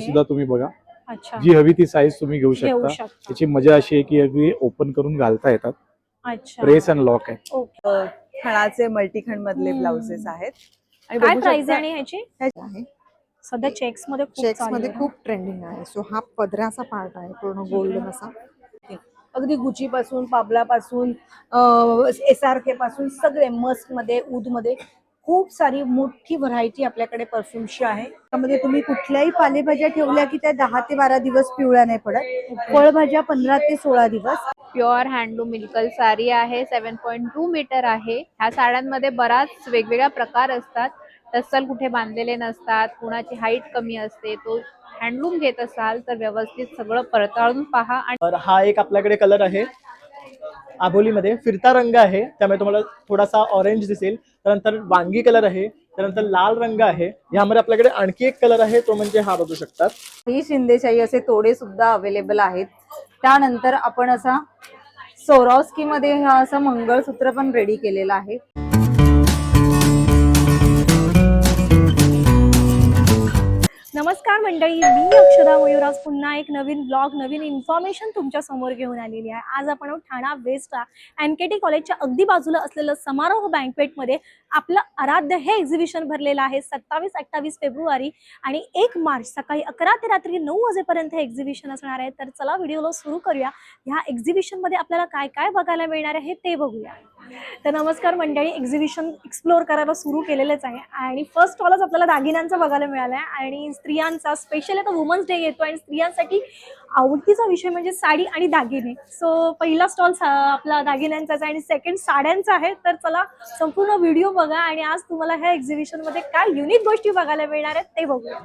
सुद्धा तुम्ही बघा, अच्छा जी हवी ती साईज तुम्ही घेऊ शकता. त्याची मजा अशी आहे की अगदी ओपन करून घालता येतात. अच्छा प्रेस अँड लॉक आहे. ओके. खणाचे मल्टीखंड मधले ब्लाउजेस आहेत आणि काय बघू प्राइस शकता आहे आणि ह्याची? आहे सध्या चेक्स मध्ये खूप चेक्स चालू मध्ये आहे. खूप ट्रेंडिंग आहे. सो हा पदराचा पार्ट आहे पूर्ण गोल्डन असा. अगदी गुची पासून पाबला पासून SRK पासून सगळे मस्क मध्ये ऊद मध्ये खूप सारी मोठी व्हरायटी आपल्याकडे परफ्युम्सची आहे. त्यामध्ये तुम्ही कुठल्याही पालेभाज्या ठेवल्या की त्या 10 ते 12 दिवस पिवळ्या नाही पडत. फळभाज्या 15 ते 16 दिवस. प्युअर हँडलूम मिल्कल साडी आहे. 7.2 मीटर आहे. ह्या साड्यांमध्ये बराच वेगवेगळ्या प्रकार असतात. टस्सल कुठे बांधलेले नसतात, कुणाची हाईट कमी असते. तो हँडलूम घेत असाल तर व्यवस्थित सगळं पडताळून पहा. आणि तर हा एक आपल्याकडे कलर आहे आबोलीमध्ये, फिरता रंग आहे, त्यामुळे तुम्हाला थोडासा ऑरेंज दिसेल. त्यानंतर वांगी कलर आहे, त्यानंतर लाल रंग आहे. यामध्ये आपल्याकडे आणखी एक कलर आहे, तो म्हणजे हा बघू शकतात. ही शिंदेशाही असे तोडे सुद्धा अवेलेबल आहेत. त्यानंतर आपण असा सोरावस्की मध्ये हा असा मंगळसूत्र पण रेडी केलेला आहे. नमस्कार मंडळी, मी अक्षरा मयूर आज पुन्हा एक नवीन ब्लॉग, नवीन इन्फॉर्मेशन तुमच्या समोर घेऊन आलेली आहे. आज आपण ठाणा वेस्टला NKT कॉलेजच्या अगदी बाजूला असलेलं समारोह बँकवेटमध्ये आपलं आराध्य हे एक्झिबिशन भरलेलं आहे. 27-28 फेब्रुवारी आणि 1 मार्च सकाळी 11 ते रात्री 9 वाजेपर्यंत हे एक्झिबिशन असणार आहे. तर चला व्हिडिओला सुरू करूया. ह्या एक्झिबिशन मध्ये आपल्याला काय काय बघायला मिळणार आहे ते बघूया. तर नमस्कार मंडळी, एक्झिबिशन एक्सप्लोर करायला सुरू केलेलंच आहे आणि फर्स्ट स्टॉलच आपल्याला दागिन्यांचा बघायला मिळाला आहे आणि स्त्रियांचा स्पेशल आता वुमन्स डे येतो आणि स्त्रियांसाठी आवडतीचा विषय म्हणजे साडी आणि दागिने. सो पहिला स्टॉल आपला दागिन्यांचाच आणि सेकंड साड्यांचा आहे. तर चला संपूर्ण व्हिडिओ बघा आणि आज तुम्हाला ह्या एक्झिबिशन मध्ये काय युनिक गोष्टी बघायला मिळणार आहेत ते बघूया.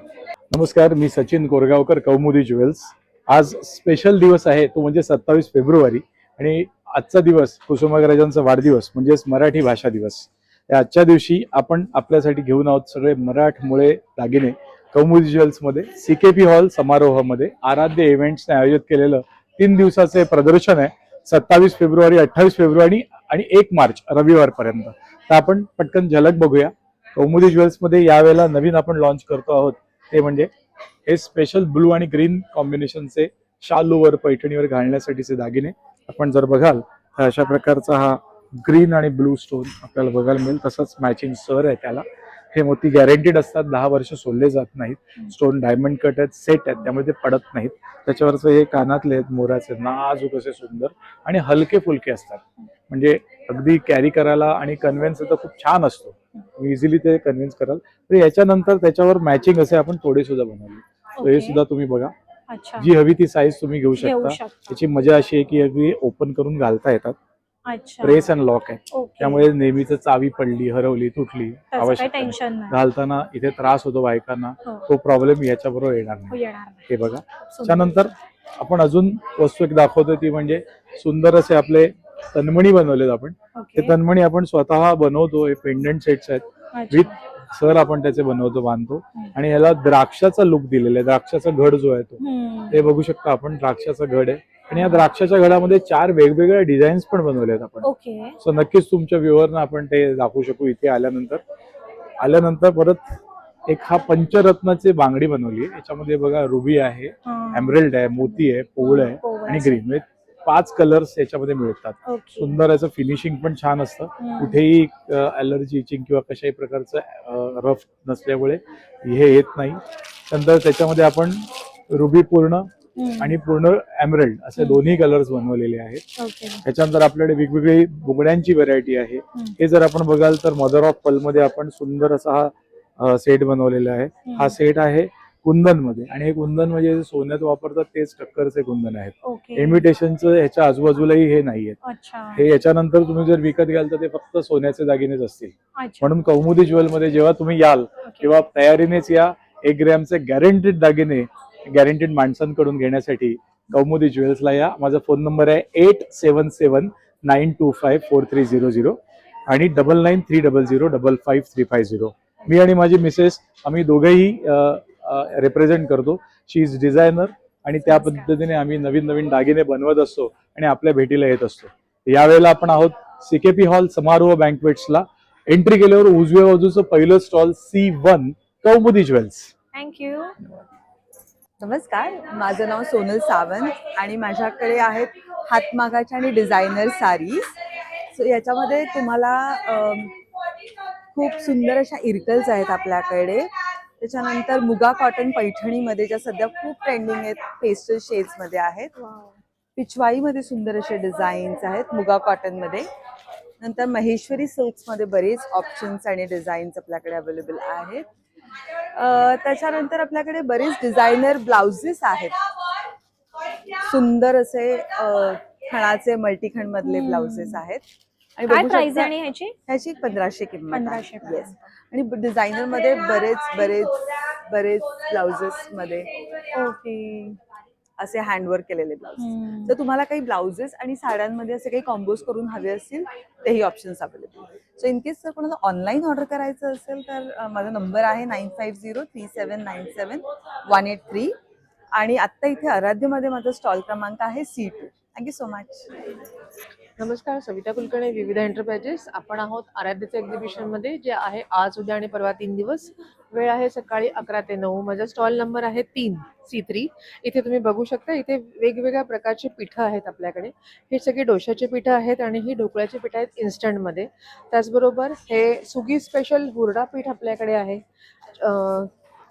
नमस्कार, मी सचिन कोरगावकर, कौमुदी ज्वेल्स. आज स्पेशल दिवस आहे, तो म्हणजे 27 फेब्रुवारी आणि आजचा दिवस कुसुमाग्रजांचा वाढदिवस म्हणजेच मराठी भाषा दिवस. या आजच्या दिवशी आपण आपल्यासाठी घेऊन आहोत सगळे मराठमोळे दागिने. कौमुदी ज्वेल्स मध्ये CKP हॉल समारोहामध्ये आराध्य इव्हेंट्सने आयोजित केलेलं 3 दिवसाचे प्रदर्शन आहे. 27 फेब्रुवारी, 28 फेब्रुवारी आणि 1 मार्च रविवारपर्यंत. तर आपण पटकन झलक बघूया. कौमुदी ज्वेल्स मध्ये यावेळेला नवीन आपण लॉन्च करतो आहोत ते म्हणजे हे स्पेशल ब्लू आणि ग्रीन कॉम्बिनेशनचे शालूवर, पैठणीवर घालण्यासाठीचे दागिने. आपण जर बघाल तर अशा प्रकारचा हा ग्रीन आणि ब्लू स्टोन आपल्याला बघायला मिळेल. तसंच मॅचिंग सर आहे त्याला. हे मोती गॅरंटीड असतात, 10 वर्ष सोडले जात नाहीत. स्टोन डायमंड कट आहेत, सेट आहेत, त्यामुळे ते पडत नाहीत. त्याच्यावरच हे कानातले आहेत मोराचे, नाजूक असे सुंदर आणि हलके फुलके असतात. म्हणजे अगदी कॅरी करायला आणि कन्व्हेन्स तर खूप छान असतो. इझिली ते कन्व्हिन्स कराल. तर याच्यानंतर त्याच्यावर मॅचिंग असे आपण थोडे सुद्धा बनवले. तर हे सुद्धा तुम्ही बघा, जी हवी ती साईज तुम्ही घेऊ शकता. त्याची मजा अशी आहे की अगदी ओपन करून घालता येतात. प्रेस अँड लॉक आहे, त्यामुळे नेहमीच चावी पडली, हरवली, तुटली आवश्यक घालताना इथे त्रास होतो बायकांना, तो प्रॉब्लेम याच्याबरोबर येणार नाही. हे बघा. त्यानंतर आपण अजून वस्तू एक दाखवतो ती म्हणजे सुंदर असे आपले तन्मणी बनवलेत आपण. ते तन्मणी आपण स्वतः बनवतो. हे पेंडंट सेट्स आहेत, विथ सर आपण त्याचे बनवतो, बांधतो आणि याला द्राक्षाचा लुक दिलेला आहे. द्राक्षाचा घड जो आहे तो ते बघू शकता आपण, द्राक्षाचा घड आहे आणि या द्राक्षाच्या घडामध्ये 4 वेगवेगळ्या डिझाईन्स पण बनवले आहेत आपण. सो नक्कीच तुमच्या व्ह्यूअरना आपण ते दाखवू शकू. इथे आल्यानंतर परत एक हा पंचरत्नाची बांगडी बनवली आहे. याच्यामध्ये बघा रुबी आहे, एमरेल्ड आहे, मोती आहे, पोळ आहे आणि ग्रीन. 5 कलर्स याच्यामध्ये मिळतात. सुंदर याचं फिनिशिंग पण छान असतं. कुठेही ॲलर्जी, इचिंग किंवा कशाही प्रकारचं रफ नसल्यामुळे हे येत नाही. नंतर त्याच्यामध्ये आपण रुबी पूर्ण आणि पूर्ण एमरेल्ड असे दोन्ही कलर्स बनवलेले आहेत. त्याच्यानंतर आपल्याकडे वेगवेगळी बुगड्यांची व्हरायटी आहे. हे जर आपण बघाल तर मदर ऑफ पर्ल मध्ये आपण सुंदर असा हा सेट बनवलेला आहे. हा सेट आहे कुंदन मध्ये आणि हे कुंदन म्हणजे सोन्यात वापरतात तेच टक्करचे कुंदन आहेत. इमिटेशनचं ह्याच्या आजूबाजूलाही हे नाहीयेत. हे याच्यानंतर तुम्ही जर विकत घ्याल तर ते फक्त सोन्याचे दागिनेच असतील. म्हणून कौमुदी ज्वेल मध्ये जेव्हा तुम्ही याल किंवा तयारीनेच या 1 ग्रॅमचे गॅरंटीड दागिने गॅरंटीड माणसांकडून घेण्यासाठी कौमुदी ज्वेल्सला या. माझा फोन नंबर आहे 8779254300 आणि 9930055350. मी आणि माझी मिसेस आम्ही दोघेही रिप्रेझेंट करतो. शी इज डिझायनर आणि त्या पद्धतीने आम्ही नवीन नवीन दागिने बनवत असतो आणि आपल्या भेटीला येत असतो. यावेळेला आपण आहोत CKP हॉल समारोह बँकवेट्सला. एंट्री केल्यावर उजव्या बाजूचं पहिलं स्टॉल C1 कौमुदी ज्वेल्स. थँक्यू. नमस्कार, माझं नाव सोनल सावंत आणि माझ्याकडे आहेत हातमागाच्या आणि डिझायनर साडीज. सो याच्यामध्ये तुम्हाला खूप सुंदर अशा इरकल्स आहेत आपल्याकडे. त्याच्यानंतर मुगा कॉटन पैठणीमध्ये ज्या सध्या खूप ट्रेंडिंग आहेत, पेस्टल शेड्समध्ये आहेत. पिचवाईमध्ये सुंदर असे डिझाईन्स आहेत मुगा कॉटनमध्ये. नंतर महेश्वरी सिल्क्समध्ये बरेच ऑप्शन्स आणि डिझाईन्स आपल्याकडे अवेलेबल आहेत. त्याच्यानंतर आपल्याकडे बरेच डिझायनर ब्लाउजेस आहेत, सुंदर असे खणाचे मल्टीखंड मधले ब्लाउजेस आहेत. आणि काय बघू प्राइस शकता, आहे आणि ह्याची? ह्याची 1500 किंमत आहे. 1500 येस. आणि डिझायनर मध्ये बरेच बरेच बरेच ब्लाउजेस मध्ये ओके. असे हँडवर्क केलेले ब्लाउजेस. तर तुम्हाला काही ब्लाउजेस आणि साड्यांमध्ये असे काही कॉम्बोज करून हवे असतील तेही options available. So in case जर कोणाला ऑनलाईन ऑर्डर करायचं असेल तर माझा नंबर आहे 9503797183. आणि आत्ता इथे आराध्यमध्ये माझा स्टॉल क्रमांक आहे C2. Thank you so much. नमस्कार, सविता कुलकर्णी, विविध एंटरप्राइजेस. आपण आहोत आराध्याच्या एक्झिबिशनमध्ये, जे आहे आज, उद्या आणि परवा 3 दिवस. वेळ आहे सकाळी 11 ते 9. माझा स्टॉल नंबर आहे 3C3. इथे तुम्ही बघू शकता, इथे वेगवेगळ्या प्रकारची पिठं आहेत आपल्याकडे. हे सगळे डोशाचे पिठं आहेत आणि ही ढोकळ्याची पिठं आहेत इन्स्टंटमध्ये. त्याचबरोबर हे सुगी स्पेशल हुरडा पीठ आपल्याकडे आहे.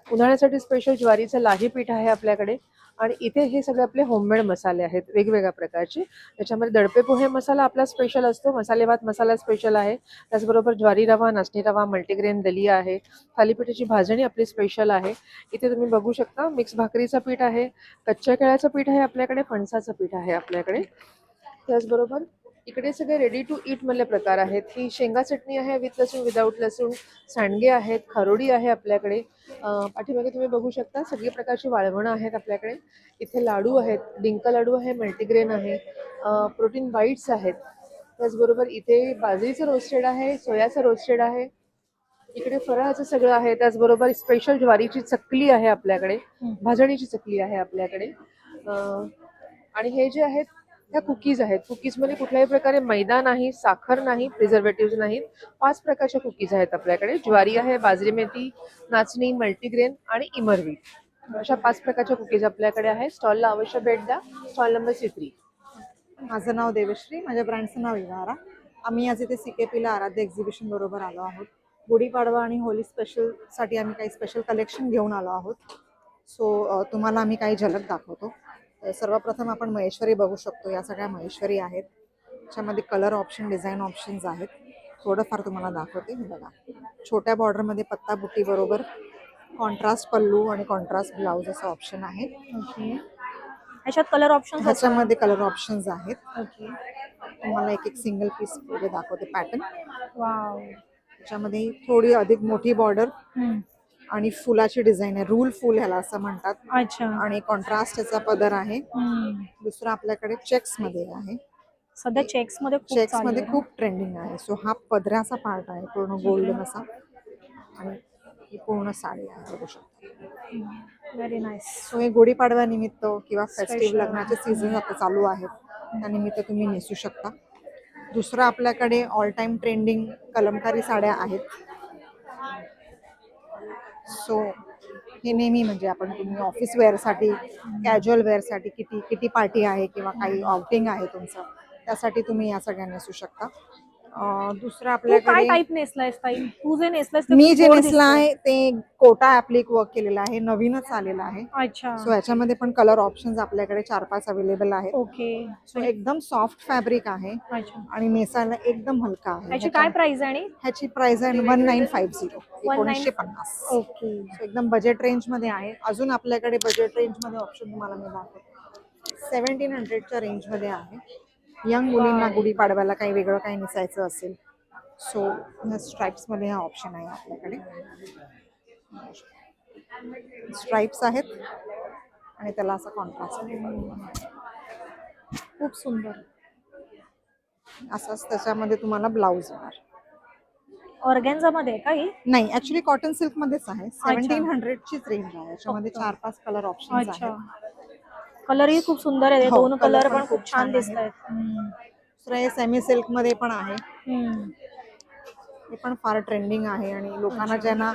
उन्हाळ्यासाठी स्पेशल ज्वारीचं लाही पीठ आहे आपल्याकडे. आणि इथे हे सगळे आपले होममेड मसाले आहेत वेगवेगळ्या प्रकारचे. त्याच्यामध्ये दडपे पोहे मसाला आपला स्पेशल असतो, मसाले भात मसाला स्पेशल आहे. त्याचबरोबर ज्वारी रवा, नाचणी रवा, मल्टीग्रेन दलिया आहे. थालीपीठाची भाजणी आपली स्पेशल आहे. इथे तुम्ही बघू शकता मिक्स भाकरीचं पीठ आहे, कच्च्या केळ्याचं पीठ आहे आपल्याकडे, फणसाचं पीठ आहे आपल्याकडे. त्याचबरोबर इकडे सगळे रेडी टू ईट मधले प्रकार आहेत. ही शेंगा चटणी आहे विथ लसूण, विदाऊट लसूण. सांडगे आहेत, खारोडी आहे आपल्याकडे. पाठीमागे तुम्ही बघू शकता सगळी प्रकारची वाळवणं आहेत आपल्याकडे. इथे लाडू आहेत, डिंक लाडू आहे, मल्टीग्रेन आहे, प्रोटीन बाईट्स आहेत. त्याचबरोबर इथे बाजरीचं रोस्टेड आहे, सोयाचं रोस्टेड आहे. इकडे फराळाचं सगळं आहे. त्याचबरोबर स्पेशल ज्वारीची चकली आहे आपल्याकडे, भाजणीची चकली आहे आपल्याकडे. आणि हे जे आहेत ह्या कुकीज आहेत. कुकीजमध्ये कुठल्याही प्रकारे मैदा नाही, साखर नाही, प्रिझर्वेटिव्ह नाहीत. 5 प्रकारच्या कुकीज आहेत आपल्याकडे. ज्वारी आहे, बाजरी मेथी, नाचणी, मल्टीग्रेन आणि इमरवी, अशा 5 प्रकारच्या कुकीज आपल्याकडे आहे. स्टॉलला अवश्य भेट द्या. Stall number C3. माझं नाव देवश्री, माझ्या ब्रँडचं नाव इवारा. आम्ही आज इथे CKPला आराध्य एक्झिबिशन बरोबर आलो आहोत. गुढीपाडवा आणि होली स्पेशलसाठी आम्ही काही स्पेशल कलेक्शन घेऊन आलो आहोत. सो तुम्हाला आम्ही काही झलक दाखवतो. सर्वप्रथम आपण महेश्वरी बघू शकतो. या सगळ्या महेश्वरी आहेत. त्याच्यामध्ये कलर ऑप्शन, डिझाईन ऑप्शन्स आहेत. थोडंफार तुम्हाला दाखवते. हे बघा, छोट्या बॉर्डरमध्ये पत्ता बुट्टी बरोबर कॉन्ट्रास्ट पल्लू आणि कॉन्ट्रास्ट ब्लाउज असं ऑप्शन आहे. ओके. ह्याच्यात कलर ऑप्शन ह्याच्यामध्ये कलर ऑप्शन्स आहेत. ओके. तुम्हाला एक एक सिंगल पीस वगैरे दाखवते पॅटर्न. वाव. त्याच्यामध्ये थोडी अधिक मोठी बॉर्डर आणि फुलाची डिझाईन आहे. रूल फुल ह्याला असं म्हणतात. अच्छा. आणि कॉन्ट्रास्ट याचा पदर आहे. दुसरा आपल्याकडे चेक्स मध्ये आहे. सध्या चेक्स मध्ये चेक्स मध्ये खूप ट्रेंडिंग आहे. सो हा पदराचा पार्ट आहे पूर्ण गोल्डन असा. आणि ही पूर्ण साडी आहे, बघू शकता. Very nice. सो हे गुढीपाडव्या निमित्त किंवा फेस्टिव्ह लग्नाचे सीझन आता चालू आहेत, त्यानिमित्त तुम्ही नेसू शकता. दुसरं आपल्याकडे ऑल टाइम ट्रेंडिंग कलमकारी साड्या आहेत. सो हे नेहमी म्हणजे आपण तुम्ही ऑफिस वेअरसाठी, कॅज्युअल वेअरसाठी, किटी पार्टी आहे किंवा काही आउटिंग आहे तुमचं, त्यासाठी तुम्ही या सगळ्या नेसू शकता. दुसरं काय आपल्याकडे टाइप नेसलायस ताई? तू जे नेसलायस मी जे नेसलं आहे ते कोटा ऍप्लिक वर्क केलेलं आहे, नवीनच आलेलं आहे. अच्छा. सो याच्यामध्ये पण कलर ऑप्शन्स आपल्याकडे 4-5 अवेलेबल आहेत. ओके. सो एकदम सॉफ्ट फॅब्रिक आहे अच्छा. आणि नेसायला एकदम हलका आहे. ह्याची काय प्राइस आहे? आणि ह्याची प्राइस आहे 1950, 1950. ओके. सो एकदम बजेट रेंज मध्ये आहे. अजून आपल्याकडे बजेट रेंज मध्ये ऑप्शन तुम्हाला मी दाखवते. 1700च्या रेंज मध्ये आहे. यंग मुलींना गुढीपाडव्याला काही वेगळं काही नेसायचं असेल, सो ह्या स्ट्राइप्स मध्ये हा ऑप्शन आहे आपल्याकडे. स्ट्राइप्स आहेत आणि त्याला असा कॉन्ट्रास्ट खूप सुंदर. असाच त्याच्यामध्ये तुम्हाला ब्लाउज येणार. ऑर्गॅन्झा मध्ये काही नाही, ऍक्च्युली कॉटन सिल्क मध्येच आहे. 1700चीच रेंज आहे. याच्यामध्ये 4-5 कलर ऑप्शन्स आहेत. अच्छा. कलरही खूप सुंदर आहे. हो, दोन कलर कलर पण पण खूप खूप छान छान दिसत आहेत. दुसरं हे सेमी सिल्क मध्ये पण आहे. हे पण फार ट्रेंडिंग आहे आणि लोकांना ज्यांना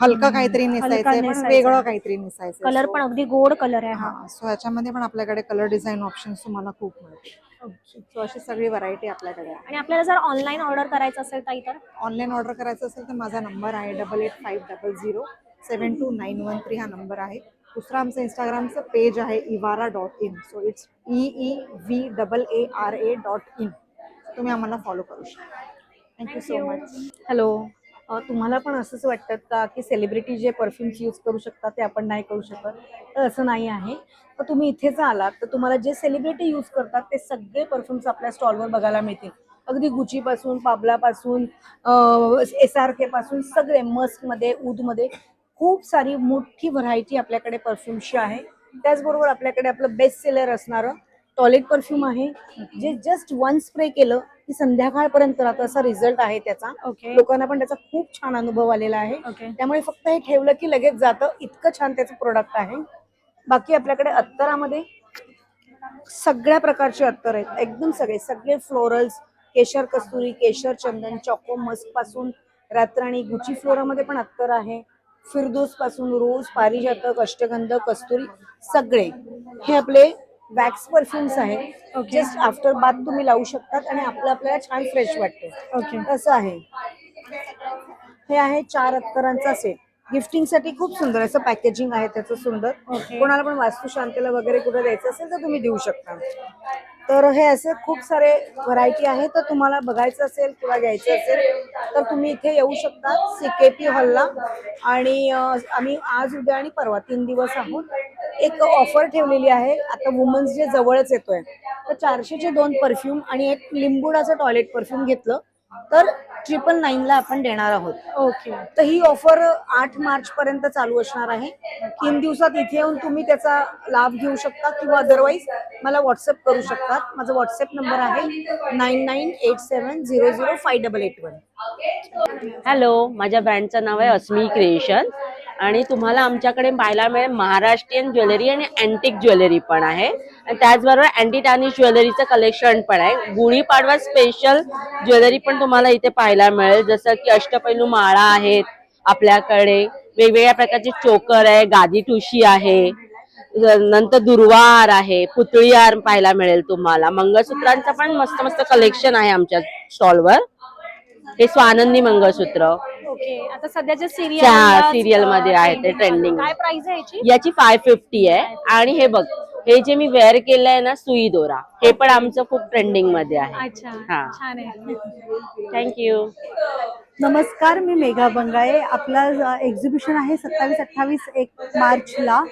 हलका काहीतरी नेसायचंय पण नेसायचंय. वेगळं काहीतरी नेसायचंय. कलर So, पण अगदी गोड कलर आहे हा. हा सो ह्याच्यामध्ये पण आपल्याकडे कलर डिझाईन ऑप्शन तुम्हाला खूप मिळतील. सो अशी सगळी व्हरायटी आपल्याकडे आहे. आणि आपल्याला जर ऑनलाईन ऑर्डर करायचं असेल ताई तर ऑनलाईन ऑर्डर करायचं असेल तर माझा नंबर आहे 8850072913 हा नंबर आहे. दुसरा आमचं इंस्टाग्रामचं पेज आहे इवारा.in. So it's EEVAARA.in. तुम्ही आम्हाला फॉलो करू शकता. Thank you so much. हॅलो. तुम्हाला पण असंच वाटतं का की सेलिब्रिटी जे परफ्युम्स यूज करू शकतात ते आपण नाही करू शकत? तर असं नाही आहे. तर तुम्ही इथे जर आलात तर तुम्हाला जे सेलिब्रिटी यूज करतात ते सगळे परफ्युम्स आपल्या स्टॉलवर बघायला मिळतील. अगदी गुचीपासून, पाबलापासून, SRK पासून सगळे मस्कमध्ये, ऊदमध्ये खूप सारी मोठी व्हरायटी आपल्याकडे परफ्युम्सची आहे. त्याचबरोबर आपल्याकडे आपलं बेस्ट सेलर असणारं टॉयलेट परफ्यूम आहे, जे जस्ट वन स्प्रे केलं की संध्याकाळपर्यंत राहतं असा रिझल्ट आहे त्याचा. ओके. लोकांना पण त्याचा खूप छान अनुभव आलेला आहे. ओके. त्यामुळे फक्त हे ठेवलं की लगेच जातं, इतकं छान त्याचं प्रोडक्ट आहे. बाकी आपल्याकडे अत्तरामध्ये सगळ्या प्रकारचे अत्तर आहेत, एकदम सगळे फ्लोरल्स, केशर कस्तुरी, केशर चंदन, चॉको मस्क पासून रातराणी, गुची फ्लोरामध्ये पण अत्तर आहे, फिरदोस पासून रोज, पारिजातक, अष्टगंध, कस्तुरी सगळे हे आपले वॅक्स परफ्युम्स आहेत. जस्ट आफ्टर बाथ तुम्ही लावू शकतात आणि आपल्याला छान फ्रेश वाटतं. ओके. असं आहे. हे आहे 4 अत्तरांचा सेट. गिफ्टिंगसाठी खूप सुंदर असं पॅकेजिंग आहे त्याचं सुंदर. ओके. कोणाला पण वास्तुशांतीला वगैरे कुठे द्यायचं असेल तर तुम्ही देऊ शकता. तर हे असे खूप सारे व्हरायटी आहे. तर तुम्हाला बघायचं असेल किंवा घ्यायचं असेल तर तुम्ही इथे येऊ शकता CKP हॉलला. आणि आम्ही आज, उद्या आणि परवा 3 दिवस आहोत. एक ऑफर ठेवलेली आहे. आता वुमन्स डे जवळच येतोय, तर 400चे 2 परफ्यूम आणि एक लिंबुडाचं टॉयलेट परफ्यूम घेतलं तर 999ला आपण देणार आहोत. ओके. तर ही ऑफर 8 मार्च पर्यंत चालू असणार आहे. 3 दिवसात इथे येऊन तुम्ही त्याचा लाभ घेऊ शकता किंवा अदरवाईज मला व्हॉट्सअप करू शकतात. माझा व्हॉट्सअप नंबर आहे 9987005881. हॅलो, माझ्या ब्रँडचं नाव आहे अस्मी क्रिएशन आणि तुम्हाला आमच्याकडे पाहायला मिळेल महाराष्ट्रीयन ज्वेलरी आणि अँटिक ज्वेलरी पण आहे आणि त्याचबरोबर अँटी टार्निश ज्वेलरीचं कलेक्शन पण आहे. गुढीपाडवा स्पेशल ज्वेलरी पण तुम्हाला इथे पाहायला मिळेल, जसं की अष्टपैलू माळा आहेत आपल्याकडे, वेगवेगळ्या प्रकारचे चोकर आहे, गादी ठुशी आहे, नंतर दुर्वाहार आहे, पुतळी हार पाहायला मिळेल तुम्हाला. मंगळसूत्रांचं पण मस्त मस्त कलेक्शन आहे आमच्या स्टॉलवर. हे स्वानंदी मंगळसूत्र ओके. आता सध्याच्या सिरियल मध्ये आहे ते ट्रेंडिंग. काय प्राइस आहे याची? याची 550 आहे. आणि हे बघ, हे जे मी वेअर केलंय ना सुई दोरा, हे पण आमचं खूप ट्रेंडिंग मध्ये आहे. अच्छा, हा. छान आहे. थँक्यू. नमस्कार, मी मेघा बंगाळे. आपला एक्झिबिशन आहे 27-28 मार्चला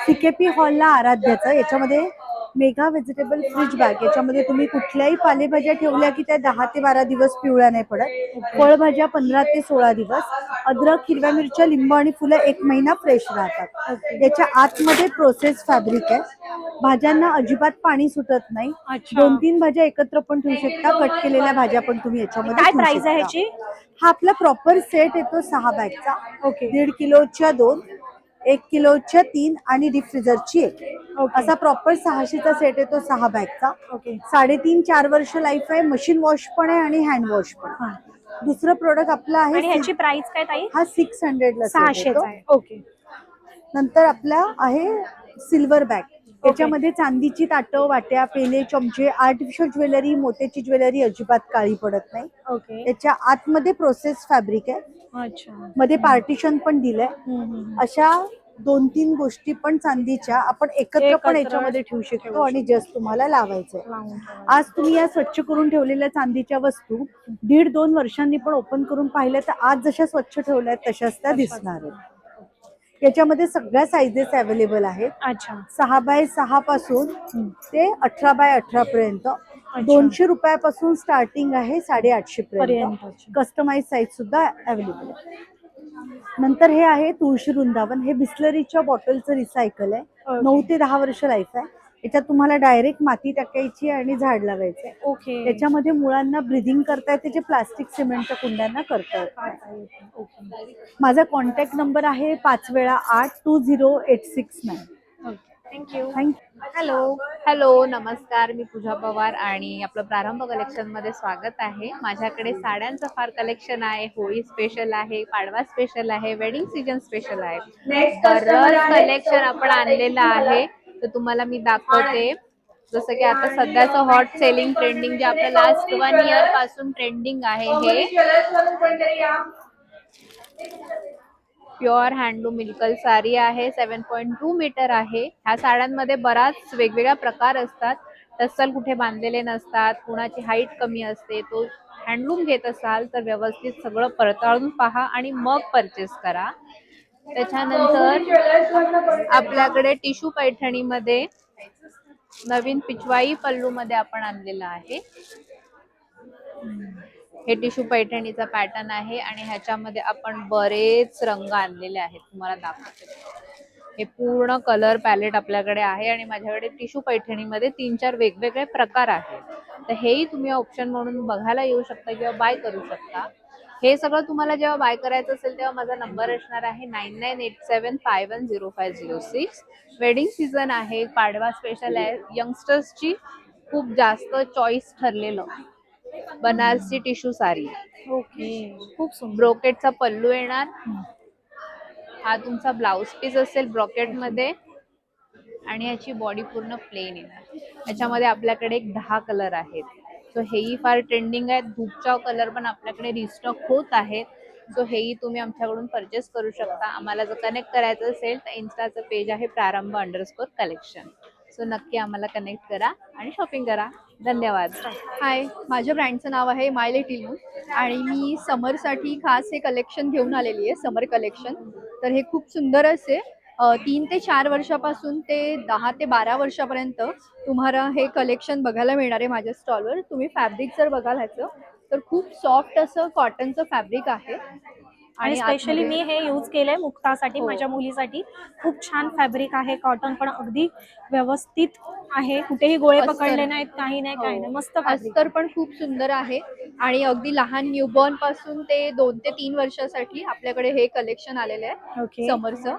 CKP हॉलला आराध्याचं. याच्यामध्ये मेघा व्हेजिटेबल फ्रीज बॅग, याच्यामध्ये तुम्ही कुठल्याही पालेभाज्या ठेवल्या की त्या 10 ते 12 दिवस पिवळ्या नाही पडत. फळभाज्या 15 ते 16 दिवस, अद्रक, हिरव्या मिरच्या, लिंबू आणि फुलं 1 महिना फ्रेश राहतात. याच्या आतमध्ये प्रोसेस फॅब्रिक आहे. भाज्यांना अजिबात पाणी सुटत नाही. 2-3 भाज्या एकत्र पण ठेवू शकता, कट केलेल्या भाज्या पण तुम्ही याच्यामध्ये काय ठेवू प्राइस आहे शकता. ह्याची? हा आपला प्रॉपर सेट येतो 6 बॅगचा. ओके. 1.5 किलोच्या 2, 1 किलोच्या 3 आणि डीप फ्रीजरची 1. असा प्रॉपर 600चा सेट येतो 6 बॅगचा. ओके. 3.5-4 वर्ष लाईफ आहे. मशीन वॉश पण आहे आणि हँड वॉश पण. दुसरं प्रोडक्ट आपलं आणि आहे, ह्याची प्राइस काय ताई? हा 600ला 600चा आहे. ओके. नंतर आपला आहे सिल्वर बॅग. याच्यामध्ये चांदीची ताटं, वाट्या, पेले, चमचे, आर्टिफिशियल ज्वेलरी, मोत्याची ज्वेलरी अजिबात काळी पडत नाही. ओके. याच्या आतमध्ये प्रोसेस फॅब्रिक आहे, अच्छा. मध्ये पार्टिशन पण दिलंय. अशा 2-3 गोष्टी पण चांदीच्या आपण एकत्र पण याच्यामध्ये ठेवू शकतो आणि जस्ट तुम्हाला लावायचंय. आज तुम्ही या स्वच्छ करून ठेवलेल्या चांदीच्या वस्तू 1.5-2 वर्षांनी पण ओपन करून पाहिल्या तर आज जशा स्वच्छ ठेवल्या आहेत तशाच त्या दिसणार आहेत. याच्यामध्ये सगळ्या साईजेस अवेलेबल आहेत. अच्छा. 6x6 पासून ते 18x18 पर्यंत. 200 रुपयापासून स्टार्टिंग आहे 850 पर्यंत. कस्टमाइज साईज सुद्धा अवेलेबल आहे. नंतर हे आहे तुळशी वृंदावन. हे बिस्लरीच्या बॉटलचं रिसायकल आहे. 9 ते 10 वर्ष लाईफ आहे. याच्यात तुम्हाला डायरेक्ट माती टाकायची आणि झाड लावायचंय. ओके. याच्यामध्ये मुळांना ब्रिदिंग करता येते, जे प्लास्टिक सिमेंटच्या कुंड्यांना करता येत. माझा कॉन्टॅक्ट नंबर आहे 5 वेळा 8 20 869. थँक्यू. थँक्यू. हॅलो. हॅलो, नमस्कार. मी पूजा पवार आणि आपलं प्रारंभ कलेक्शन मध्ये स्वागत आहे. माझ्याकडे साड्यांचं फार कलेक्शन आहे. होळी स्पेशल आहे, पाडवा स्पेशल आहे, वेडिंग सीजन स्पेशल आहे. बरंच कलेक्शन आपण आणलेलं आहे, तर तुम्हाला मी दाखवते. जसं की आता सध्याचं हॉट सेलिंग ट्रेंडिंग जे आपलं लास्ट 1 इयर पासून ट्रेंडिंग आहे हे प्युअर हँडलूम मिल्कल साडी आहे. 7.2 मीटर आहे. ह्या साड्यांमध्ये बराच वेगवेगळ्या प्रकार असतात. टस्सल कुठे बांधलेले नसतात, कुणाची हाईट कमी असते. तो हँडलूम घेत असाल तर व्यवस्थित सगळं पडताळून पहा आणि मग परचेस करा. त्याच्यानंतर आपल्याकडे टिश्यू पैठणीमध्ये नवीन पिचवाई पल्लू मध्ये आपण आणलेलं आहे. हे टिश्यू पैठणीचा पॅटर्न आहे आणि ह्याच्यामध्ये आपण बरेच रंग आणलेले आहेत. तुम्हाला दाखवते. हे पूर्ण कलर पॅलेट आपल्याकडे आहे आणि माझ्याकडे टिश्यू पैठणीमध्ये 3-4 वेगवेगळे प्रकार आहेत. तर हेही तुम्ही ऑप्शन म्हणून बघायला येऊ शकता किंवा बाय करू शकता. हे सगळं तुम्हाला जेव्हा बाय करायचं असेल तेव्हा माझा नंबर असणार आहे 9987510506. वेडिंग सीझन आहे, पाडवा स्पेशल आहे. यंगस्टर्सची खूप जास्त चॉईस ठरलेलं बनारसी टिश्यू साडी. ओके, खूप सुंदर. ब्रोकेटचा पल्लू येणार. हा तुमचा ब्लाउज पीस असेल ब्रॉकेट मध्ये आणि याची बॉडी पूर्ण प्लेन येणार. याच्यामध्ये आपल्याकडे एक 10 कलर आहेत. सो हेही फार ट्रेंडिंग आहेत. धूपचाव कलर पण आपल्याकडे रिस्टॉक होत आहेत. सो हेही तुम्ही आमच्याकडून परचेस करू शकता. आम्हाला जर कनेक्ट करायचं असेल तर इन्स्टाचं पेज आहे प्रारंभ_कलेक्शन. सो नक्की आम्हाला कनेक्ट करा आणि शॉपिंग करा. धन्यवाद. हाय, माझ्या ब्रँडचं नाव आहे माय लिटिल मून आणि मी समरसाठी खास हे कलेक्शन घेऊन आलेली आहे, समर कलेक्शन. तर हे खूप सुंदर असे 3 ते 4 वर्षापासून ते 10 ते 12 वर्षापर्यंत तुम्हाला हे कलेक्शन बघायला मिळणार आहे माझ्या स्टॉलवर. तुम्ही फॅब्रिक जर बघाल ह्याचं तर खूप सॉफ्ट असं कॉटनचं फॅब्रिक आहे आणि स्पेशली मी हे यूज केलंय मुक्तासाठी, हो. माझ्या मुलीसाठी. खूप छान फॅब्रिक आहे. कॉटन पण अगदी व्यवस्थित आहे. कुठेही गोळे अस्तर. पकडले नाहीत, काही नाही, काही नाही. मस्त fabric. अस्तर पण खूप सुंदर आहे आणि अगदी लहान न्यूबॉर्न पासून ते 2 ते 3 वर्षासाठी आपल्याकडे हे कलेक्शन आलेलं आहे ओके. समरचं.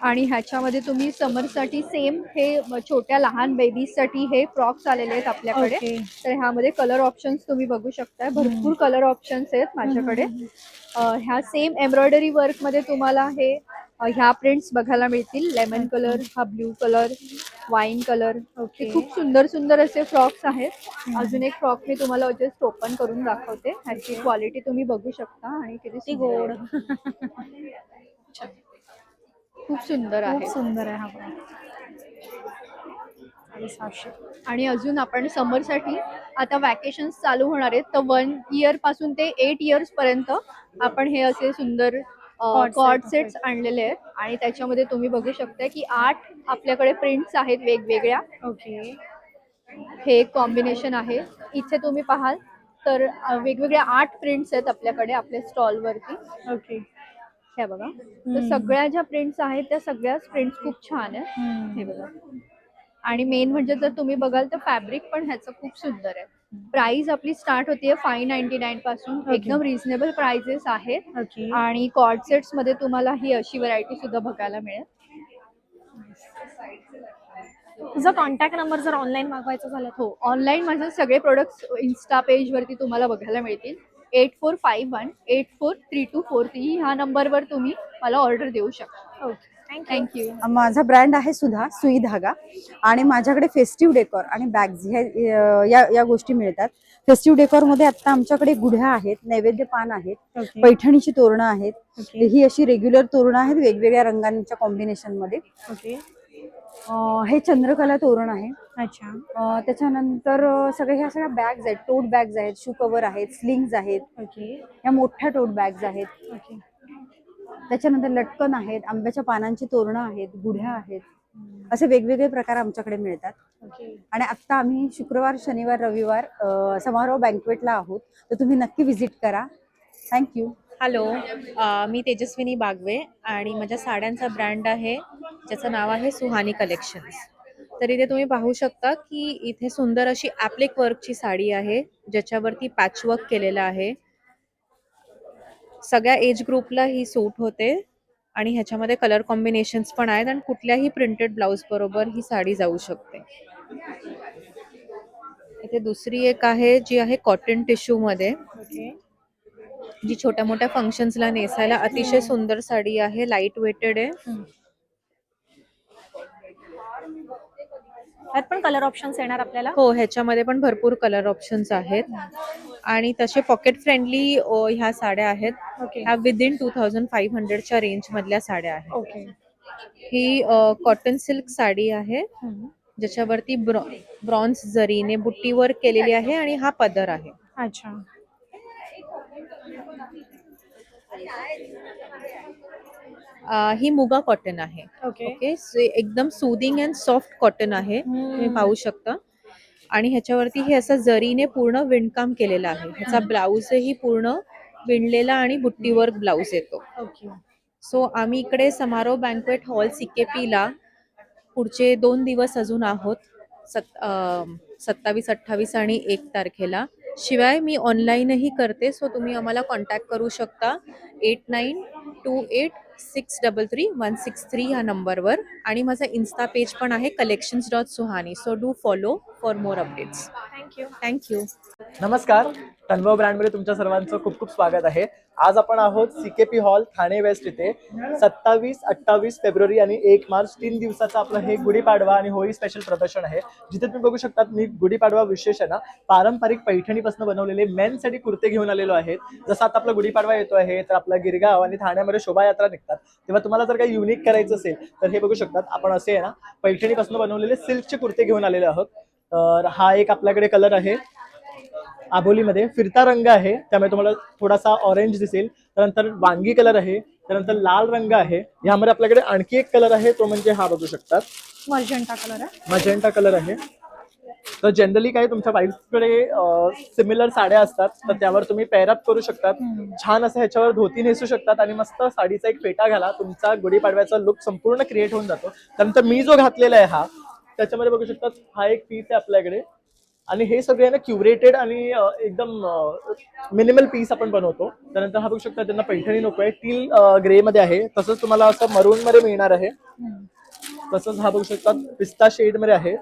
आणि ह्याच्यामध्ये तुम्ही समरसाठी सेम हे छोट्या लहान बेबीजसाठी हे फ्रॉक्स आलेले आहेत आपल्याकडे. ओके. तर ह्यामध्ये कलर ऑप्शन्स तुम्ही बघू शकता. भरपूर कलर ऑप्शन्स आहेत माझ्याकडे. ह्या सेम एम्ब्रॉयडरी वर्क मध्ये तुम्हाला हे ह्या प्रिंट्स बघायला मिळतील. लेमन कलर, हा blue colour, wine colour. Okay. खूप सुंदर सुंदर असे फ्रॉक्स आहेत. अजून एक फ्रॉक मी तुम्हाला जस्ट ओपन करून दाखवते. ह्याची क्वालिटी तुम्ही बघू शकता आणि किती ती सुंदर गोड. आहे. खूप सुंदर खूप आहे. सुंदर आहे हा पण. 750. आणि अजून आपण समरसाठी आता वॅकेशन्स चालू होणार आहेत, तर 1 इयर पासून ते 8 इयर्स पर्यंत आपण हे असे सुंदर कॉर्ड सेट्स आणलेले आहेत. आणि त्याच्यामध्ये तुम्ही बघू शकता की 8 आपल्याकडे प्रिंट्स आहेत वेगवेगळ्या. ओके. हे एक कॉम्बिनेशन आहे. इथे तुम्ही पाहाल तर वेगवेगळ्या 8 प्रिंट्स आहेत आपल्याकडे आपल्या स्टॉलवरती. ओके. हे बघा. तर सगळ्या ज्या प्रिंट्स आहेत त्या सगळ्याच प्रिंट्स खूप छान आहेत. हे बघा. आणि मेन म्हणजे जर तुम्ही बघाल तर फॅब्रिक पण ह्याचं खूप सुंदर आहे. प्राइस आपली स्टार्ट होतीये 599 पासून. एकदम रिझनेबल प्राइजेस आहेत. ओके. आणि कॉर्ड सेट्स मध्ये तुम्हाला ही अशी व्हरायटी सुद्धा बघायला मिळेल. तुझा कॉन्टॅक्ट नंबर जर ऑनलाईन मागवायचं झालं तर? हो, ऑनलाईन माझे सगळे प्रोडक्ट्स इन्स्टा पेज वरती तुम्हाला बघायला मिळतील. 8451843243 ह्या नंबरवर तुम्ही मला ऑर्डर देऊ शकता. ओके. थँक्यू. माझा ब्रँड आहे सुधा सुई धागा आणि माझ्याकडे फेस्टिव्ह डेकोर आणि बॅग्स या गोष्टी मिळतात. फेस्टिव्ह डेकोर मध्ये आता आमच्याकडे गुढ्या आहेत, नैवेद्य पान आहेत, ओके. पैठणीची तोरणं आहेत. ओके. ही अशी रेग्युलर तोरणं आहेत वेगवेगळ्या रंगांच्या कॉम्बिनेशन मध्ये. ओके. हे चंद्रकला तोरण आहे. अच्छा. त्याच्यानंतर सगळ्या ह्या सगळ्या बॅग्स आहेत, टोट बॅग्स आहेत, शू कव्हर आहेत, स्लिंग्स आहेत, ओके. ह्या मोठ्या टोट बॅग्स आहेत. ओके. त्याच्यानंतर लटकन आहेत, आंब्याच्या पानांची तोरणं आहेत, गुढ्या आहेत. असे वेगवेगळे प्रकार आमच्याकडे मिळतात. ओके. आणि आता आम्ही शुक्रवार, शनिवार, रविवार समारोह बँक्वेटला आहोत, तर तुम्ही नक्की व्हिजिट करा. थँक्यू. हॅलो, मी तेजस्विनी बागवे आणि माझ्या साड्यांचा ब्रँड आहे ज्याचं नाव आहे सुहानी कलेक्शन्स. तर इथे तुम्ही पाहू शकता की इथे सुंदर अशी ॲप्लिक वर्कची साडी आहे ज्याच्यावरती पॅचवर्क केलेलं आहे. सगळ्या एज ग्रुपला ही सूट होते आणि ह्याच्यामध्ये कलर कॉम्बिनेशन्स पण आहेत आणि कुठल्याही प्रिंटेड ब्लाउज बरोबर ही साडी जाऊ शकते. इथे दुसरी एक आहे जी आहे कॉटन टिश्यू मध्ये, जी छोट्या मोठ्या फंक्शन्सला नेसायला अतिशय सुंदर साडी आहे. लाईट वेटेड आहे. त्यात पण कलर ऑप्शन्स येणार आपल्याला. हो, ह्याच्यामध्ये पण भरपूर कलर ऑप्शन्स आहेत आणि तसे पॉकेट फ्रेंडली ह्या साड्या आहेत. ह्या विदिन 2500च्या रेंज मधल्या साड्या आहेत. ओके. ही कॉटन सिल्क साडी आहे ज्याच्यावरती ब्रॉन्झ जरीने बुट्टी वर्क केलेली आहे आणि हा पदर आहे. अच्छा. ही मुगा कॉटन आहे. ओके. ओके, एकदम सुदिंग अँड सॉफ्ट कॉटन आहे, तुम्ही पाहू शकता. आणि ह्याच्यावरती हे असं जरीने पूर्ण विणकाम केलेलं आहे. ह्याचा ब्लाऊजही पूर्ण विणलेला आणि बुट्टी वर्क ब्लाऊज येतो. ओके. सो आम्ही इकडे समारोह बँक्वेट हॉल CKP पुढचे 2 दिवस अजून आहोत, 27, 28 आणि 1 तारखेला. शिवाय मी ऑनलाईनही करते, सो तुम्ही आम्हाला कॉन्टॅक्ट करू शकता 8928633163 ह्या नंबरवर. आणि माझा इन्स्टा पेज पण आहे collections.suhani. So do follow for more updates. Thank you. Thank you. नमस्कार, तन्वय ब्रँडमध्ये तुमच्या सर्वांचं खूप खूप स्वागत आहे. आज आपण आहोत CKP हॉल ठाणे वेस्ट इथे. 27, 28 फेब्रुवारी आणि 1 मार्च 3 दिवसाचं आपलं हे गुढीपाडवा आणि होळी स्पेशल प्रदर्शन आहे. जिथे तुम्ही बघू शकता मी गुढीपाडवा विशेष आहे ना पारंपरिक पैठणीपासून बनवलेले मेनसाठी कुर्ते घेऊन आलेलो आहेत. जसं आता आपला गुढीपाडवा येतो आहे तर आपला गिरगाव आणि ठाण्यामध्ये शोभायात्रा निघतात, तेव्हा तुम्हाला जर काही युनिक करायचं असेल तर हे बघू शकतात आपण असे आहे ना पैठणीपासून बनवलेले सिल्कचे कुर्ते घेऊन आलेले आहोत. तर हा एक आपल्याकडे कलर आहे आबोलीमध्ये, फिरता रंग आहे त्यामुळे तुम्हाला थोडासा ऑरेंज दिसेल. त्यानंतर वांगी कलर आहे, त्यानंतर लाल रंग आहे. यामध्ये आपल्याकडे आणखी एक कलर आहे तो म्हणजे हा बघू शकतात मजेंटा कलर आहे. मजेंटा कलर आहे. तर जनरली काय तुमच्या वाईफकडे सिमिलर साड्या असतात तर त्यावर तुम्ही पेअरअप करू शकतात. छान असं ह्याच्यावर धोती नेसू शकतात आणि मस्त साडीचा एक फेटा घाला, तुमचा गुढीपाडव्याचा लुक संपूर्ण क्रिएट होऊन जातो. त्यानंतर मी जो घातलेला आहे हा त्याच्यामध्ये बघू शकतात हा एक पीस आहे आपल्याकडे आणि हे सगळे ना क्युरेटेड आणि एकदम मिनिमल पीस आपण बनवतो. त्यानंतर हा बघू शकता त्यांना पैठणी नको आहे, टील ग्रे मध्ये आहे. तसंच तुम्हाला असं मरून मध्ये मिळणार आहे. तसंच हा बघू शकता पिस्ता शेड मध्ये आहे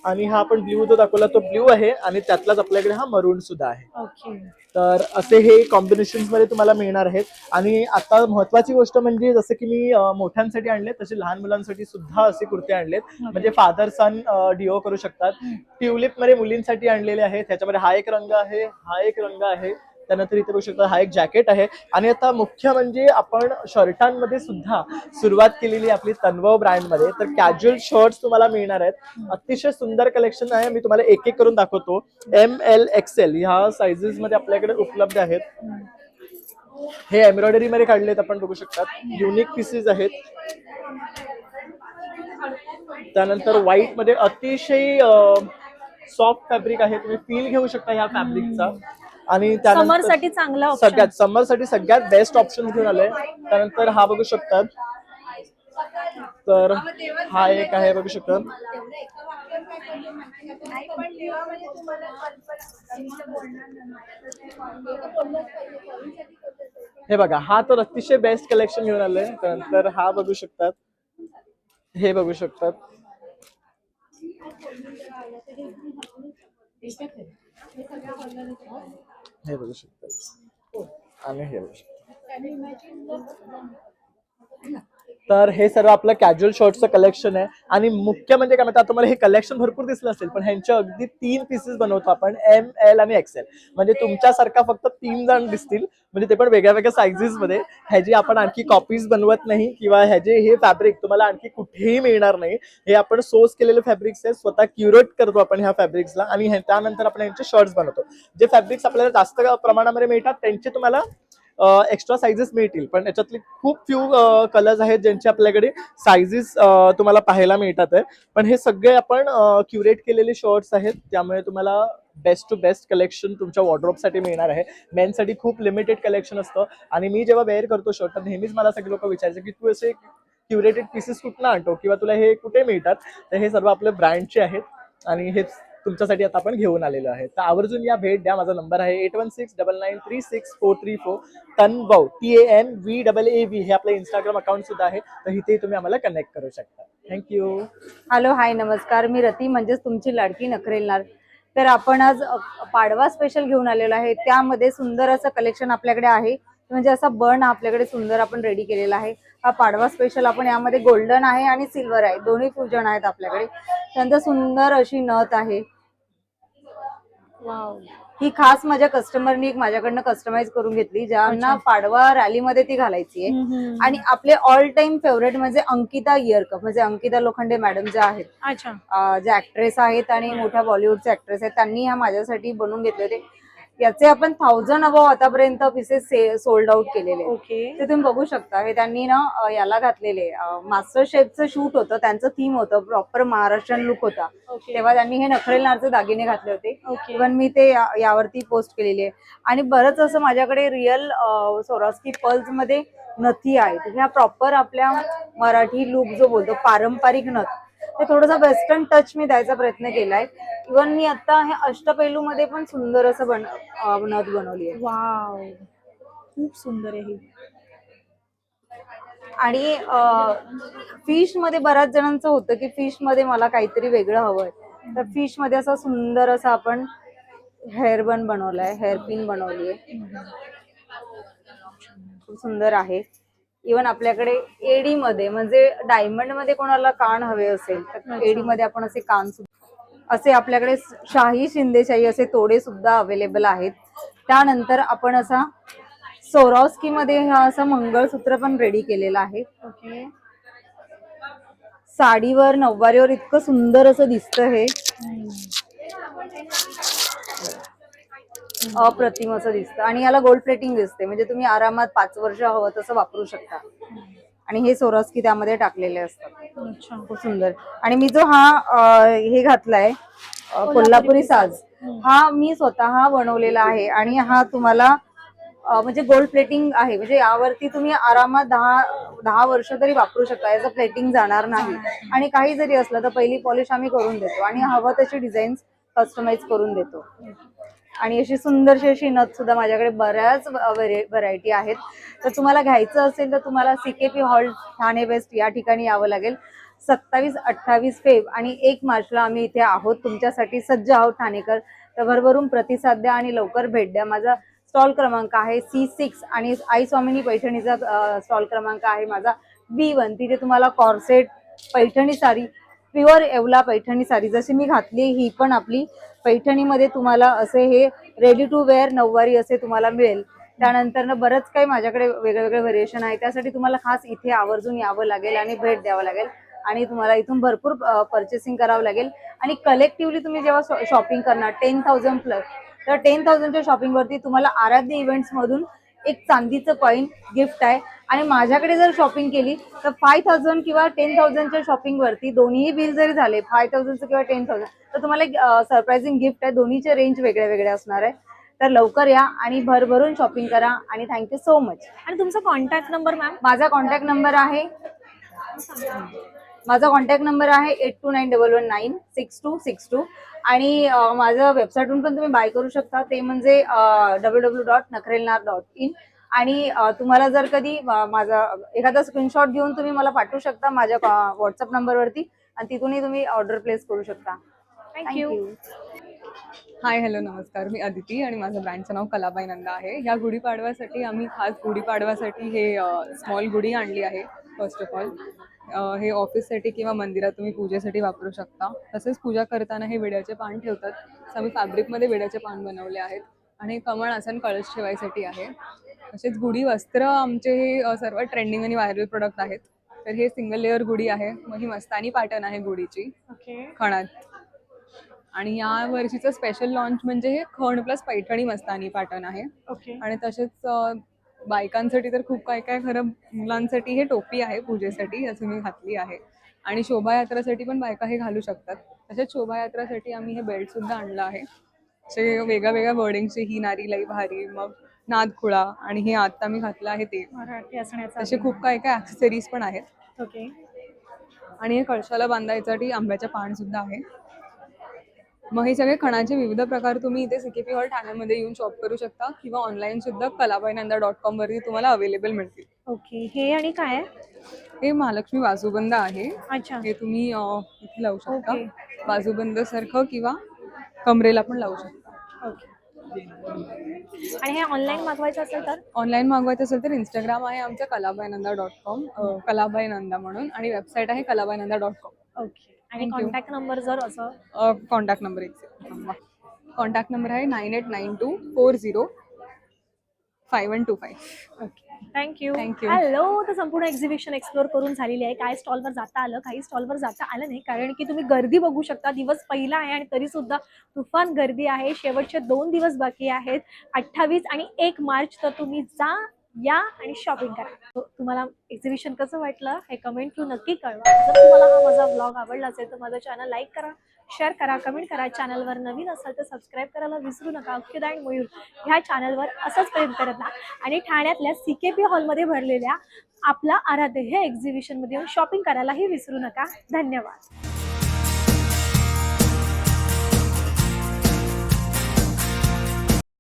आणि हा आपण ब्ल्यू जो दाखवला तो ब्ल्यू आहे आणि त्यातलाच आपल्याकडे हा मरून सुद्धा आहे. ओके. तर असे हे कॉम्बिनेशन्स मध्ये तुम्हाला मिळणार आहेत. आणि आता महत्वाची गोष्ट म्हणजे जसं की मी मोठ्यांसाठी आणले तसे लहान मुलांसाठी सुद्धा असे कुर्ते आणलेत, म्हणजे फादर सन डिओ करू शकतात. ट्युलिप मध्ये मुलींसाठी आणलेले आहेत. त्याच्यामध्ये हा एक रंग आहे, हा एक रंग आहे. त्यानंतर इथे बघू शकता हा एक जॅकेट आहे. आणि आता मुख्य म्हणजे आपण शर्टांमध्ये सुद्धा सुरुवात केलेली आपली तन्वय ब्रँडमध्ये. तर कॅज्युअल शर्ट्स तुम्हाला मिळणार आहेत. अतिशय सुंदर कलेक्शन आहे. मी तुम्हाला एक एक करून दाखवतो. ML XL ह्या साइजेस मध्ये आपल्याकडे उपलब्ध आहेत. हे एम्ब्रॉयडरी मध्ये काढलेत आपण बघू शकतात, युनिक पीसेस आहेत. त्यानंतर व्हाईट मध्ये अतिशय सॉफ्ट फॅब्रिक आहे, तुम्ही फील घेऊ शकता ह्या फॅब्रिकचा. आणि समर साठी चांगला ऑप्शन. सगळ्यात समर साठी सगळ्यात बेस्ट ऑप्शन घेऊन आलोय. त्यानंतर हा बघू शकतात, तर हा एक आहे बघू शकतात. हे बघा हा तर अतिशय बेस्ट कलेक्शन घेऊन आलोय. त्यानंतर हा बघू शकतात, हे बघू शकतात. हे बघू शकतात आणि हे बघू शकतात. तर हे सर्व आपलं कॅज्युअल शर्टचं कलेक्शन आहे. आणि मुख्य म्हणजे काय म्हणतात, तुम्हाला हे कलेक्शन भरपूर दिसलं असेल पण ह्यांचे अगदी 3 पीसेस बनवतो आपण, ML आणि XL. म्हणजे तुमच्यासारखा फक्त 3 जण दिसतील, म्हणजे ते पण वेगळ्या वेगळ्या सायझेस मध्ये. ह्याची आपण आणखी कॉपीज बनवत नाही किंवा ह्याचे हे फॅब्रिक तुम्हाला आणखी कुठेही मिळणार नाही. हे आपण सोर्स केलेले फॅब्रिक्स आहेत, स्वतः क्युरेट करतो आपण ह्या फॅब्रिक्सला आणि त्यानंतर आपण यांचे शर्ट्स बनवतो. जे फॅब्रिक्स आपल्याला जास्त प्रमाणामध्ये मिळतात त्यांचे तुम्हाला एक्स्ट्रा साइजेस मिळतील, पण याच्यातले खूप फ्यू कलर्स आहेत ज्यांचे आपल्याकडे साइजेस तुम्हाला पाहायला मिळतात आहे. पण हे सगळे आपण क्युरेट केलेले शर्ट्स आहेत, त्यामुळे तुम्हाला बेस्ट टू बेस्ट कलेक्शन तुमच्या वॉर्डरोबसाठी मिळणार आहे. मेनसाठी खूप लिमिटेड कलेक्शन असतं. आणि मी जेव्हा वेअर करतो शर्ट तर नेहमीच मला सगळे लोक विचारायचे की तू असे क्युरेटेड पीसेस कुठून आणतो किंवा तुला हे कुठे मिळतात. तर हे सर्व आपले ब्रँडचे आहेत आणि हेच तुमच्यासाठी आता आपण घेऊन आलेलो आहे. तर आवर्जून या भेट द्या. माझा नंबर आहे 8169936434. तनवाव TANVAAV हे आपलं इंस्टाग्राम अकाउंट सुद्धा आहे. तर इथे तुम्ही आम्हाला कनेक्ट करू शकता. थँक्यू. हॅलो हाय नमस्कार, मी रती म्हणजेच तुमची लाडकी नखरेलनार. तर आपण आज पाडवा स्पेशल घेऊन आलेलो आहे. त्यामध्ये सुंदर असं कलेक्शन आपल्याकडे आहे, म्हणजे असा बन आपल्याकडे सुंदर आपण रेडी केलेला आहे. हा पाडवा स्पेशल आपण यामध्ये गोल्डन आहे आणि सिल्वर आहे, दोन्ही फ्युजन आहेत आपल्याकडे. त्यानंतर सुंदर अशी नथ आहे. वाव. ही खास माझ्या कस्टमरनी माझ्याकडनं कस्टमाइज करून घेतली, ज्यांना पाडवा रॅलीमध्ये ती घालायची आहे. आणि आपले ऑल टाइम फेवरेट म्हणजे अंकिता इयरकप, म्हणजे अंकिता लोखंडे मॅडम ज्या आहेत, अच्छा. ज्या ऍक्ट्रेस आहेत आणि मोठ्या बॉलिवूडच्या ऍक्ट्रेस आहेत, त्यांनी ह्या माझ्यासाठी बनवून घेतले होते. याचे आपण 1000 अबव आतापर्यंत पीसेस सोल्ड आउट केलेले. ओके. ते तुम्ही बघू शकता. हे त्यांनी ना याला घातलेले, मास्टर शेफचं शूट होतं, त्यांचं थीम होतं, प्रॉपर महाराष्ट्रीयन लुक होता. तेव्हा त्यांनी हे नखरेलनारचे दागिने घातले होते. इव्हन मी ते यावरती पोस्ट केलेली आहे. आणि बरंच असं माझ्याकडे रिअल सोरास्की पर्ल्स मध्ये नथी आहेत. ह्या प्रॉपर आपल्या मराठी लुक जो बोलतो, पारंपरिक नथ, ते थोडंसं वेस्टर्न टच मी द्यायचा प्रयत्न केलाय. इव्हन मी आता हे अष्टपैलू मध्ये पण सुंदर असं नथ बनवली आहे. वाव, खूप सुंदर आहे ही. आणि फिश मध्ये बऱ्याच जणांचं होतं की फिश मध्ये मला काहीतरी वेगळं हवंय, तर फिश मध्ये असं सुंदर असं आपण हेअर बन बनवलाय, हेअर पिन बनवली आहे, खूप सुंदर आहे. इव्हन आपल्याकडे एडी मध्ये, म्हणजे डायमंड मध्ये कोणाला कान हवे असेल तर एडी मध्ये आपण असे कान सुद्धा, असे आपल्याकडे शाही शिंदेशाही असे तोडे सुद्धा अवेलेबल आहेत. त्यानंतर आपण असा सोरावस्की मध्ये हा असं मंगळसूत्र पण रेडी केलेला आहे. ओके. साडीवर नऊवारीवर इतकं सुंदर असं दिसतं हे, अप्रतिम असं दिसतं. आणि याला गोल्ड प्लेटिंग दिसते, म्हणजे तुम्ही आरामात 5 वर्ष हवं तसं वापरू शकता. आणि हे सोरावस्की त्यामध्ये टाकलेले असतात. अच्छा. खूप सुंदर. आणि मी जो हा हे घातलाय कोल्हापुरी साज, हा मी स्वतः बनवलेला आहे. आणि हा तुम्हाला म्हणजे गोल्ड प्लेटिंग आहे, म्हणजे यावरती तुम्ही आरामात 10 वर्ष तरी वापरू शकता, याचं प्लेटिंग जाणार नाही. आणि काही जरी असलं तर पहिली पॉलिश आम्ही करून देतो आणि हवं तशी डिझाईन्स कस्टमाइज करून देतो. आणि अशी सुंदरशी अशी नथ सुद्धा माझ्याकडे बऱ्याच व्हरायटी आहेत. तर तुम्हाला घ्यायचं असेल तर तुम्हाला CKP हॉल ठाणे वेस्ट या ठिकाणी यावं लागेल. 27-28 फेब आणि 1 मार्चला आम्ही इथे आहोत, तुमच्यासाठी सज्ज आहोत ठाणेकर. तर भरभरून प्रतिसाद द्या आणि लवकर भेट द्या. माझा स्टॉल क्रमांक आहे C6 आणि आई स्वामिनी पैठणीचा स्टॉल क्रमांक आहे माझा B1. तिथे तुम्हाला कॉर्सेट, पैठणी साडी, प्युअर येवला पैठणी साडी जशी मी घातली, ही पण आपली पैठणीमध्ये तुम्हाला असे हे रेडी टू वेअर नऊवारी असे तुम्हाला मिळेल. त्यानंतर बरंच काही माझ्याकडे वेगवेगळे व्हेरिएशन आहे, त्यासाठी तुम्हाला खास इथे आवर्जून यावं लागेल आणि भेट द्यावं लागेल. आणि तुम्हाला इथून भरपूर परचेसिंग करावं लागेल. आणि कलेक्टिव्हली तुम्ही जेव्हा शॉपिंग करणार 10,000 प्लस, तर 10,000च्या शॉपिंगवरती तुम्हाला आराध्य इव्हेंट्स मधून एक चांदीचं कॉइन गिफ्ट आहे. आणि माझ्याकडे जर शॉपिंग केली तर 5,000 किंवा 10,000च्या शॉपिंग वरती दोन्ही बिल जरी झाले 5,000 किंवा 10,000, तर तुम्हाला एक सरप्राइझिंग गिफ्ट आहे. दोन्हीचे रेंज वेगळे वेगळे असणार आहे. तर लवकर या आणि भरभरून शॉपिंग करा. आणि थँक्यू सो मच. आणि तुमचा कॉन्टॅक्ट नंबर मॅम? माझा कॉन्टॅक्ट नंबर आहे 8291196262. आणि माझं वेबसाईटवरून पण तुम्ही बाय करू शकता, ते म्हणजे www.nakrelnar.in. आणि तुम्हाला जर कधी माझा एखादा स्क्रीनशॉट घेऊन तुम्ही मला पाठवू शकता माझ्या व्हॉट्सअप नंबरवरती, आणि तिथूनही तुम्ही ऑर्डर प्लेस करू शकता. थँक्यू. हाय, हॅलो, नमस्कार. मी अदिती आणि माझं ब्रँडचं नाव कलाबाई नंदा आहे. ह्या गुढीपाडव्यासाठी आम्ही खास गुढीपाडव्यासाठी हे स्मॉल गुढी आणली आहे. फर्स्ट ऑफ ऑल हे ऑफिससाठी किंवा मंदिरात तुम्ही पूजेसाठी वापरू शकता. तसेच पूजा करताना हे विड्याचे पान ठेवतात. तर आम्ही फॅब्रिकमध्ये विड्याचे पान बनवले आहेत. आणि कमळ आसन कळश ठेवायसाठी आहे. तसेच गुढी वस्त्र आमचे हे सर्व ट्रेंडिंग आणि व्हायरल प्रोडक्ट आहेत. तर हे सिंगल लेअर गुढी आहे. मग ही मस्तानी पॅटर्न आहे गुढीची खणात. आणि या वर्षीचं स्पेशल लॉन्च म्हणजे हे खण प्लस पैठणी मस्तानी पॅटर्न आहे. आणि तसेच बायकांसाठी तर खूप काय काय, खरं मुलांसाठी हे टोपी आहे पूजेसाठी, याची मी घातली आहे. आणि शोभायात्रासाठी पण बायका हे घालू शकतात. तसेच शोभायात्रासाठी आम्ही हे बेल्ट सुद्धा आणलं आहे. असे वेगळ्या वेगळ्या वर्डिंगचे, ही नारी लई भारी, मग नादखुळा, आणि हे आता मी घातलं आहे ते. असे खूप काय काय ॲक्सेसरीज पण आहेत. ओके. आणि हे कळशाला बांधायसाठी आंब्याचं पान सुद्धा आहे. मग हे सगळे खणाचे विविध प्रकार तुम्ही इथे CKP हॉल ठाण्यामध्ये येऊन शॉप करू शकता किंवा ऑनलाईन सुद्धा kalabainanda.com वरती तुम्हाला अवेलेबल मिळतील. ओके, हे आणि काय आहे? हे महालक्ष्मी बाजूबंद आहे. अच्छा, हे तुम्ही इथे लावू शकता. ओके. बाजूबंद सारखं किंवा कमरेला पण लावू शकता. ओके. आणि हे ऑनलाईन मागवायचं असेल तर? ऑनलाईन मागवायचं असेल तर इंस्टाग्राम आहे आमचं kalabainanda.com, kalabainanda म्हणून, आणि वेबसाईट आहे kalabainanda.com. ओके. आणि Thank you. कॉन्टॅक्ट नंबर जर असं? कॉन्टॅक्ट नंबर कॉन्टॅक्ट नंबर आहे 9892405125. Okay, thank you. Thank you. Hello. तर संपूर्ण एक्झिबिशन एक्सप्लोर करून झालेली आहे. काही स्टॉलवर जाता आलं, काही स्टॉलवर जाता आलं नाही, कारण की तुम्ही गर्दी बघू शकता. दिवस पहिला आहे आणि तरी सुद्धा तुफान गर्दी आहे. शेवटचे 2 दिवस बाकी आहेत, 28 आणि 1 मार्च. तर तुम्ही या आणि शॉपिंग करा. तुम्हाला एक्झिबिशन कसं वाटलं हे कमेंट थ्रू नक्की कळवा. जर तुम्हाला हा माझा ब्लॉग आवडला असेल तर माझं चॅनल लाईक करा, शेअर करा, कमेंट करा. चॅनलवर नवीन असाल तर सबस्क्राईब करायला विसरू नका. अक्षदा आणि मयूर ह्या चॅनलवर असंच प्रेम करत राहा आणि ठाण्यातल्या CKP हॉलमध्ये भरलेल्या आपला आराध्य हे एक्झिबिशनमध्ये येऊन शॉपिंग करायलाही विसरू नका. धन्यवाद.